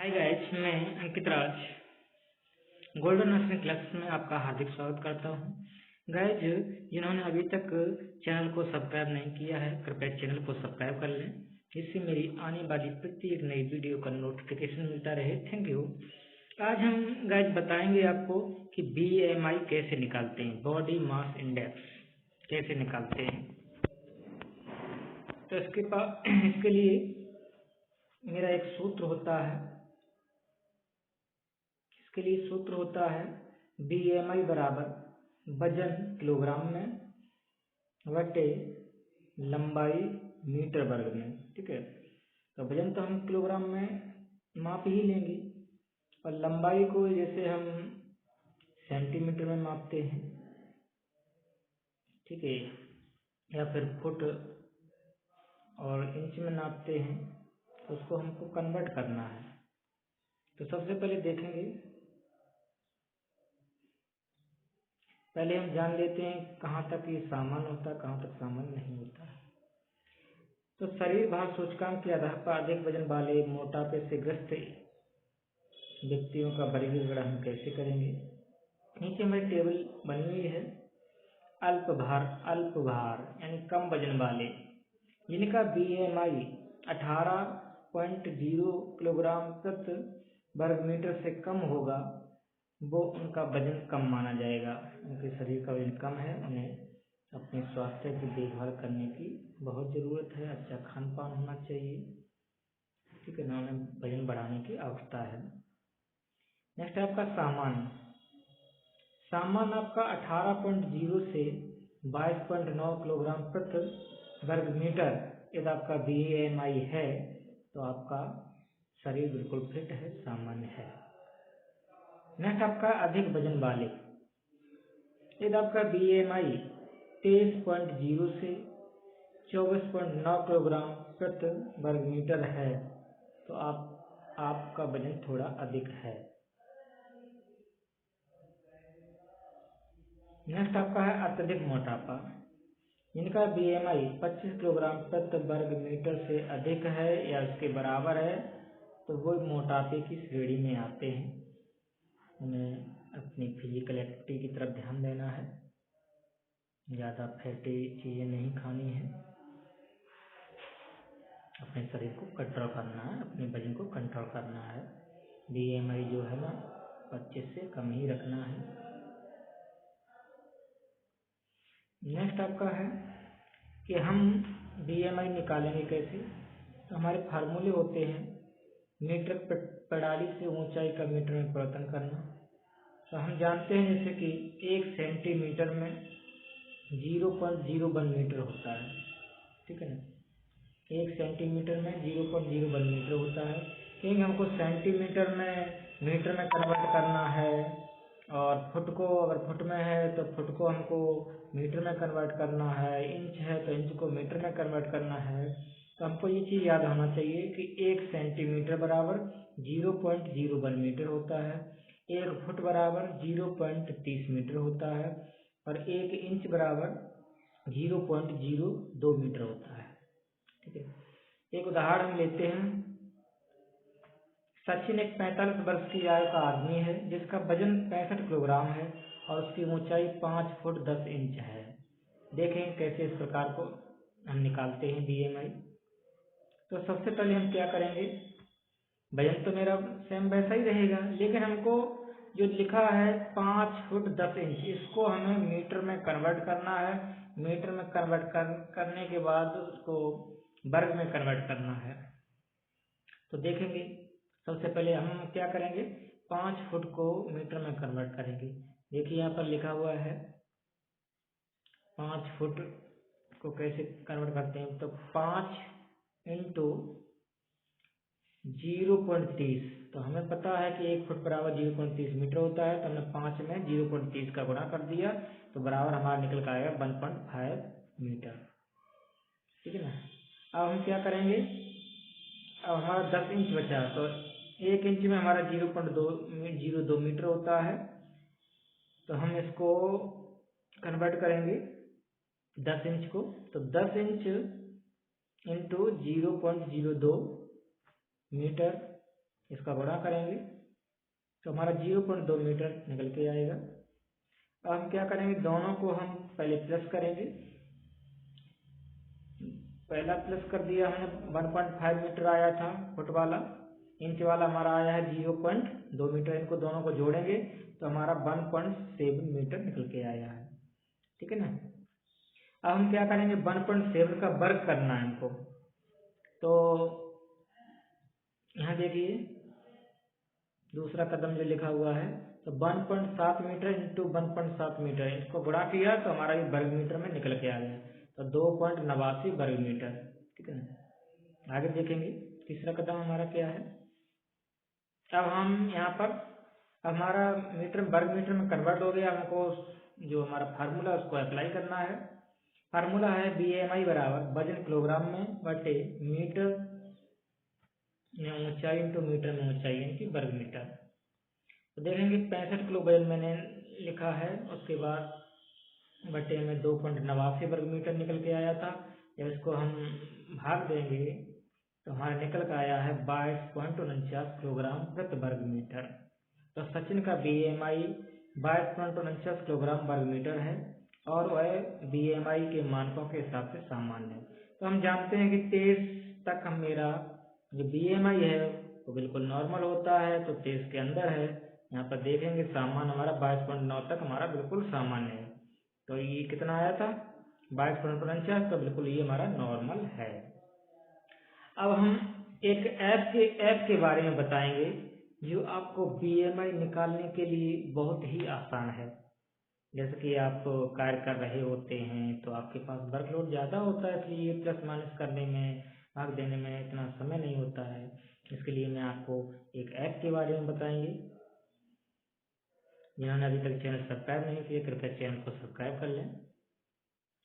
Hi guys, मैं अंकित राज golden nursing classes में आपका हार्दिक स्वागत करता हूं। गाइस, जिन्होंने अभी तक चैनल को सब्सक्राइब नहीं किया है, कृपया चैनल को सब्सक्राइब कर लें, जिससे मेरी आने वाली प्रत्येक नई वीडियो का नोटिफिकेशन मिलता रहे। Thank you. आज हम गाइस बताएंगे आपको कि BMI कैसे निकालते हैं, बॉडी मास इंडेक्स कैसे निकालते हैं। तो इसके लिए मेरा एक सूत्र होता है। इसके लिए सूत्र होता है BMI बराबर वजन किलोग्राम में बटे लंबाई मीटर वर्ग में। ठीक है, तो वजन तो हम किलोग्राम में माप ही लेंगे और लंबाई को जैसे हम सेंटीमीटर में मापते हैं, ठीक है, या फिर फुट और इंच में नापते हैं, तो उसको हमको कन्वर्ट करना है। तो सबसे पहले देखेंगे, पहले हम जान लेते हैं कहाँ तक ये सामान्य होता है, कहाँ तक सामान्य नहीं होता है। तो शरीर भार सूचकांक के आधार पर अधिक वजन वाले मोटापे से ग्रस्त व्यक्तियों का वर्गीकरण हम कैसे करेंगे। नीचे हमारी टेबल बनी हुई है। अल्प भार यानी कम वजन वाले, जिनका BMI 18.0 किलोग्राम प्रति वर्ग मीटर से कम होगा, वो उनका वजन कम माना जाएगा। उनके शरीर का वजन कम है, उन्हें अपने स्वास्थ्य की देखभाल करने की बहुत ज़रूरत है। अच्छा खान पान होना चाहिए, ठीक है ना, उन्हें वजन बढ़ाने की आवश्यकता है। नेक्स्ट है आपका सामान आपका 18.0 से 22.9 किलोग्राम प्रति वर्ग मीटर यदि आपका BMI है, तो आपका शरीर बिल्कुल फिट है, सामान्य है। नेक्स्ट आपका अधिक वजन वाले, यदि आपका BMI 23.0 से 24.9 किलोग्राम प्रति वर्ग मीटर है, तो आपका वजन थोड़ा अधिक है। नेक्स्ट आपका है अत्यधिक मोटापा, जिनका BMI 25 किलोग्राम प्रति वर्ग मीटर से अधिक है या उसके बराबर है, तो वो मोटापे की श्रेणी में आते हैं। उन्हें अपनी फिजिकल एक्टिविटी की तरफ ध्यान देना है, ज़्यादा फैटी चीज़ें नहीं खानी है, अपने शरीर को कंट्रोल करना है, अपने वजन को कंट्रोल करना है। BMI जो है ना 25 से कम ही रखना है। नेक्स्ट आपका है कि हम BMI निकालेंगे कैसे। तो हमारे फार्मूले होते हैं मीटर प्रणाली से ऊंचाई का मीटर में परिवर्तन करना। तो हम जानते हैं जैसे कि 1 सेंटीमीटर में 0.01 मीटर होता है, ठीक है ना। 1 सेंटीमीटर में 0.01 मीटर होता है, क्योंकि हमको सेंटीमीटर में मीटर में कन्वर्ट करना है, और फुट को अगर फुट में है तो फुट को हमको मीटर में कन्वर्ट करना है, इंच है तो इंच को मीटर में कन्वर्ट करना है। तो हमको ये चीज़ याद होना चाहिए कि 1 सेंटीमीटर बराबर 0.01 मीटर होता है, 1 फुट बराबर 0.30 मीटर होता है, और 1 इंच बराबर 0.02 मीटर होता है। ठीक है, एक उदाहरण हम लेते हैं। सचिन एक 45 वर्ष की आयु का आदमी है, जिसका वजन 65 किलोग्राम है और उसकी ऊंचाई 5 फुट 10 इंच है। देखें कैसे इस प्रकार को हम निकालते हैं BMI। तो सबसे पहले हम क्या करेंगे, वजन तो मेरा सेम वैसा ही रहेगा, लेकिन हमको जो लिखा है 5 फुट 10 इंच, इसको हमें मीटर में कन्वर्ट करना है। मीटर में कन्वर्ट करने के बाद उसको वर्ग में कन्वर्ट करना है। तो देखेंगे, सबसे पहले हम क्या करेंगे, 5 फुट को मीटर में कन्वर्ट करेंगे। देखिए यहाँ पर लिखा हुआ है 5 फुट को कैसे कन्वर्ट करते हैं। तो 5 इंटू 0.30, तो हमें पता है कि 1 फुट बराबर 0.30 मीटर होता है, तो हमने 5 में 0.30 का गुणा कर दिया, तो बराबर हमारा निकल कर आएगा 1.5 मीटर। ठीक है ना। अब हम क्या करेंगे, अब हमारा 10 इंच बचा, तो 1 इंच में हमारा 0.02 मीटर होता है, तो हम इसको कन्वर्ट करेंगे 10 इंच को। तो 10 इंच इंटू 0.02 मीटर इसका गुणा करेंगे तो हमारा 0.2 मीटर निकल के आएगा। अब हम क्या करेंगे, दोनों को हम पहले प्लस करेंगे। पहला प्लस कर दिया हमने, 1.5 मीटर आया था फुट वाला, इंच वाला हमारा आया है 0.2 मीटर। इनको दोनों को जोड़ेंगे तो हमारा 1.7 मीटर निकल के आया है, ठीक है ना। अब हम क्या करेंगे, 1.7 का वर्ग करना है हमको। तो यहाँ देखिए दूसरा कदम जो लिखा हुआ है, तो 1.7 मीटर इंटू 1.7 मीटर, इसको गुणा किया तो हमारा ये वर्ग मीटर में निकल के आ गया, तो 2.89 वर्ग मीटर, ठीक है ना। आगे देखेंगे तीसरा कदम हमारा क्या है। अब हम यहाँ पर हमारा मीटर वर्ग मीटर में कन्वर्ट हो गया, हमको जो हमारा फार्मूला उसको अप्लाई करना है। फार्मूला है BMI बराबर वजन किलोग्राम में बटे मीटर में ऊंचाई इंटू मीटर में ऊंचाई यानी वर्ग मीटर। तो देखेंगे 65 किलो वजन मैंने लिखा है, उसके बाद बटे में 2.89 वर्ग मीटर निकल के आया था। जब इसको हम भाग देंगे तो हमारा निकल कर आया है 22.49 किलोग्राम प्रति वर्ग मीटर। तो सचिन का BMI 22.49 किलोग्राम वर्ग मीटर है और वह BMI के मानकों के हिसाब से सामान्य है। तो हम जानते हैं कि 23 तक हम मेरा जो BMI है वो बिल्कुल नॉर्मल होता है, तो 23 के अंदर है। यहाँ पर देखेंगे सामान्य हमारा 22.9 तक हमारा बिल्कुल सामान्य है। तो ये कितना आया था 22.49, तो बिल्कुल ये हमारा नॉर्मल है। अब हम एक ऐप के बारे में बताएंगे जो आपको BMI निकालने के लिए बहुत ही आसान है। जैसे कि आप कार्य कर रहे होते हैं तो आपके पास वर्कलोड ज़्यादा होता है, इसलिए प्लस माइनस करने में भाग देने में इतना समय नहीं होता है। इसके लिए मैं आपको एक ऐप के बारे में बताएंगे। जिन्होंने अभी तक चैनल सब्सक्राइब नहीं किया कृपया चैनल को सब्सक्राइब कर लें।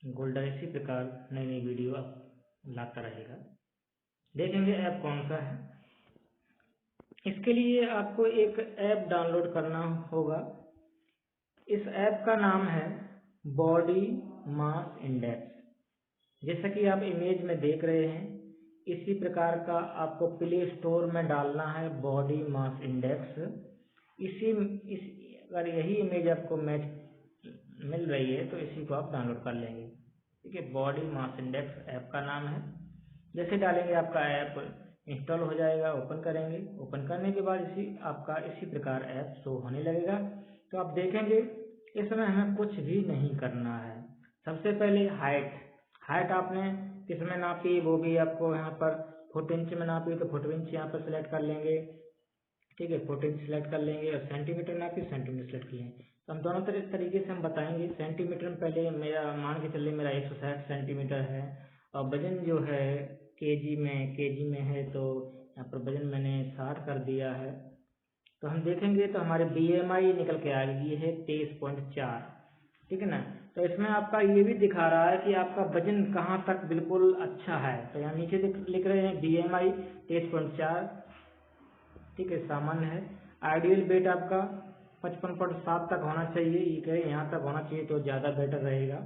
गोल्डन इसी प्रकार नई नई वीडियो लाता रहेगा। देखेंगे ऐप कौन सा है। इसके लिए आपको एक ऐप डाउनलोड करना होगा। इस ऐप का नाम है बॉडी मास इंडेक्स। जैसा कि आप इमेज में देख रहे हैं, इसी प्रकार का आपको प्ले स्टोर में डालना है बॉडी मास इंडेक्स। अगर यही इमेज आपको मैच मिल रही है तो इसी को आप डाउनलोड कर लेंगे, ठीक है। बॉडी मास इंडेक्स ऐप का नाम है। जैसे डालेंगे आपका ऐप इंस्टॉल हो जाएगा। ओपन करेंगे, ओपन करने के बाद आपका इसी प्रकार ऐप शो होने लगेगा। तो आप देखेंगे इसमें हमें कुछ भी नहीं करना है। सबसे पहले हाइट आपने किस में नापी वो भी आपको यहाँ पर फुट इंच में नापी तो फुट इंच यहाँ पर सिलेक्ट कर लेंगे, ठीक है। फुट इंच सिलेक्ट कर लेंगे और सेंटीमीटर नापी सेंटीमीटर सिलेक्ट कर लेंगे। तो हम दोनों तरीके से हम बताएंगे। सेंटीमीटर में पहले मेरा मान के चलिए मेरा 160 सेंटीमीटर है और वजन जो है केजी में है, तो यहाँ पर वजन मैंने 60 कर दिया है। तो हम देखेंगे तो हमारे BMI निकल के आ गई है 23.4, ठीक है ना। तो इसमें आपका ये भी दिखा रहा है कि आपका वजन कहाँ तक बिल्कुल अच्छा है। तो यहाँ नीचे लिख रहे हैं BMI 23.4, ठीक है, सामान्य है। आइडियल वेट आपका 55.7 तक होना चाहिए, ये कहे यहाँ तक होना चाहिए तो ज़्यादा बेटर रहेगा,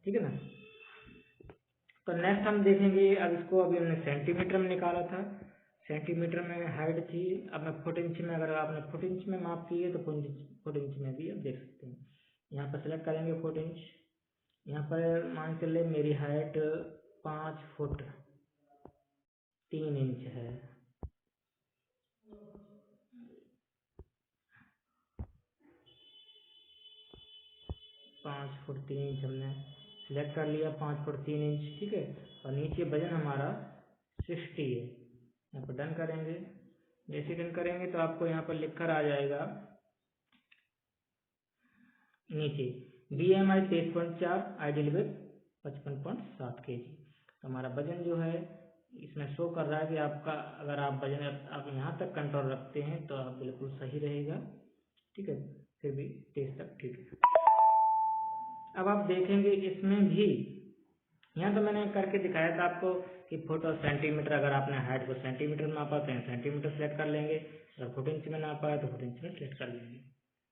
ठीक है ना। तो नेक्स्ट हम देखेंगे, अब इसको अभी हमने सेंटीमीटर में निकाला था, सेंटीमीटर में हाइट थी। अब मैं फुट इंच में, अगर आपने फुट इंच में माप की है तो फुट इंच में भी आप देख सकते हैं। यहाँ पर सेलेक्ट करेंगे फुट इंच। यहाँ पर मान के चलिए मेरी हाइट 5 फुट 3 इंच है। 5 फुट 3 इंच हमने सिलेक्ट कर लिया, 5 फुट 3 इंच, ठीक है। और नीचे वजन हमारा 60 है। यहाँ पर डन करेंगे। जैसे डन करेंगे तो आपको यहाँ पर लिख कर आ जाएगा नीचे BMI 23.4, आइडियल वेट 55.7 kg। तो हमारा वजन जो है इसमें शो कर रहा है कि आपका अगर आप वजन आप यहाँ तक कंट्रोल रखते हैं तो आप बिल्कुल सही रहेगा, ठीक है। फिर भी 23 तक ठीक है। अब आप देखेंगे इसमें भी यहाँ तो मैंने करके दिखाया था आपको कि फुट और सेंटीमीटर, अगर आपने हाइट को सेंटीमीटर में नापा तो सेंटीमीटर सेलेक्ट कर लेंगे, अगर फुट इंच में नापा है तो फुट इंच में सेलेक्ट कर लेंगे।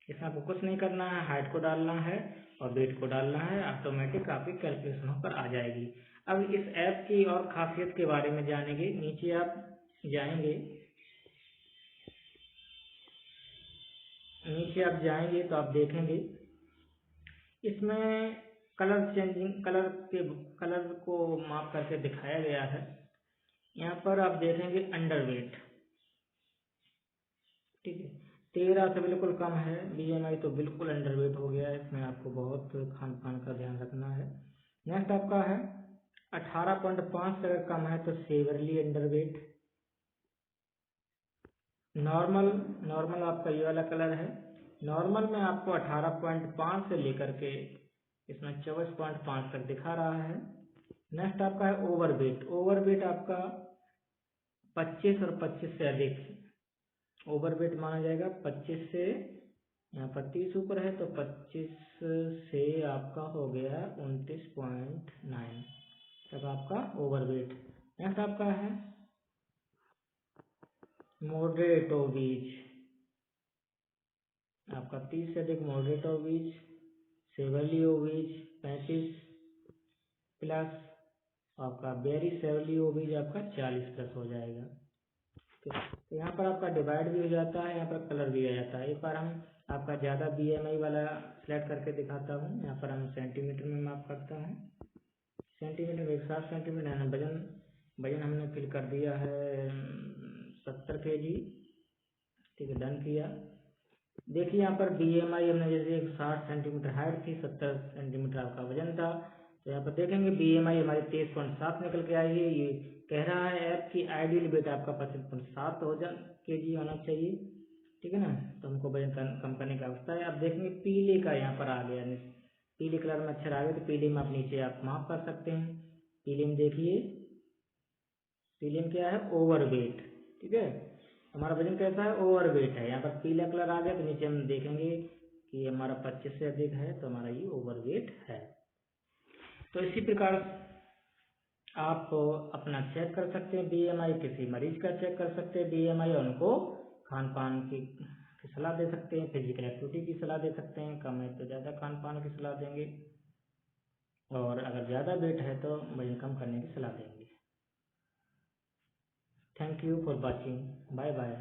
इसमें आपको कुछ नहीं करना है, हाइट को डालना है और वेट को डालना है, ऑटोमेटिक आपकी कैलकुलेशन होकर आ जाएगी। अब इस ऐप की और खासियत के बारे में जानेंगे। नीचे आप जाएंगे नीचे आप जाएंगे तो आप देखेंगे इसमें कलर चेंजिंग, कलर को माप करके दिखाया गया है। यहाँ पर आप देखेंगे अंडरवेट, ठीक है, 13 से बिल्कुल कम है, बीएमआई तो बिल्कुल अंडरवेट हो गया है। इसमें आपको बहुत खान पान का ध्यान रखना है। नेक्स्ट आपका है 18.5 से अगर कम है तो सेवरली अंडरवेट। नॉर्मल आपका ये वाला कलर है। नॉर्मल में आपको 18.5 से लेकर के इसमें 24.5 तक दिखा रहा है। नेक्स्ट आपका है ओवरवेट। ओवरवेट आपका 25 और 25 से अधिक ओवरवेट माना जाएगा। 25 से, यहाँ पर 30 ऊपर है तो 25 से आपका हो गया 29.9 तक आपका ओवरवेट। नेक्स्ट आपका है मॉडरेट ओबीज, आपका 30 से अधिक moderate obese. Severally obese 35 plus, आपका वेरी सेवरली ओबीज आपका 40 प्लस हो जाएगा। तो यहाँ पर आपका डिवाइड भी हो जाता है, यहाँ पर कलर भी आ जाता है। एक बार हम आपका ज़्यादा बीएमआई वाला सेलेक्ट करके दिखाता हूँ। यहाँ पर हम सेंटीमीटर में माप करता हूँ। सेंटीमीटर में 60 सेंटीमीटर है। वजन हमने फिल कर दिया है 70 kg, ठीक है, डन किया। देखिए यहाँ पर बीएमआई हमने जैसे 60 सेंटीमीटर हाइट थी, 70 सेंटीमीटर आपका वजन था, तो यहाँ पर देखेंगे बीएमआई हमारी 23.7 निकल के आई है। ये कह रहा है ऐप की आइडियल वेट आपका 25.7 kg होना चाहिए, ठीक है ना। तो हमको वजन कम करने की आवश्यकता है। अब देखेंगे पीले का यहाँ पर आ गया, पीले कलर में अक्षर आ गए तो पीले में आप नीचे आप माप कर सकते हैं। पीले में देखिए, पीले में क्या है, ओवरवेट, ठीक है, हमारा वजन कैसा है, ओवरवेट है। यहाँ पर पीला कलर आ गया तो नीचे हम देखेंगे कि हमारा 25 से अधिक है तो हमारा ये ओवरवेट है। तो इसी प्रकार आप अपना चेक कर सकते हैं बीएमआई, किसी मरीज का चेक कर सकते हैं बीएमआई, और उनको खान पान की सलाह दे सकते हैं, फिजिकल एक्टिविटी की सलाह दे सकते हैं। कम है तो ज़्यादा खान पान की सलाह देंगे, और अगर ज़्यादा वेट है तो वजन कम करने की सलाह देंगे। Thank you for watching, bye bye.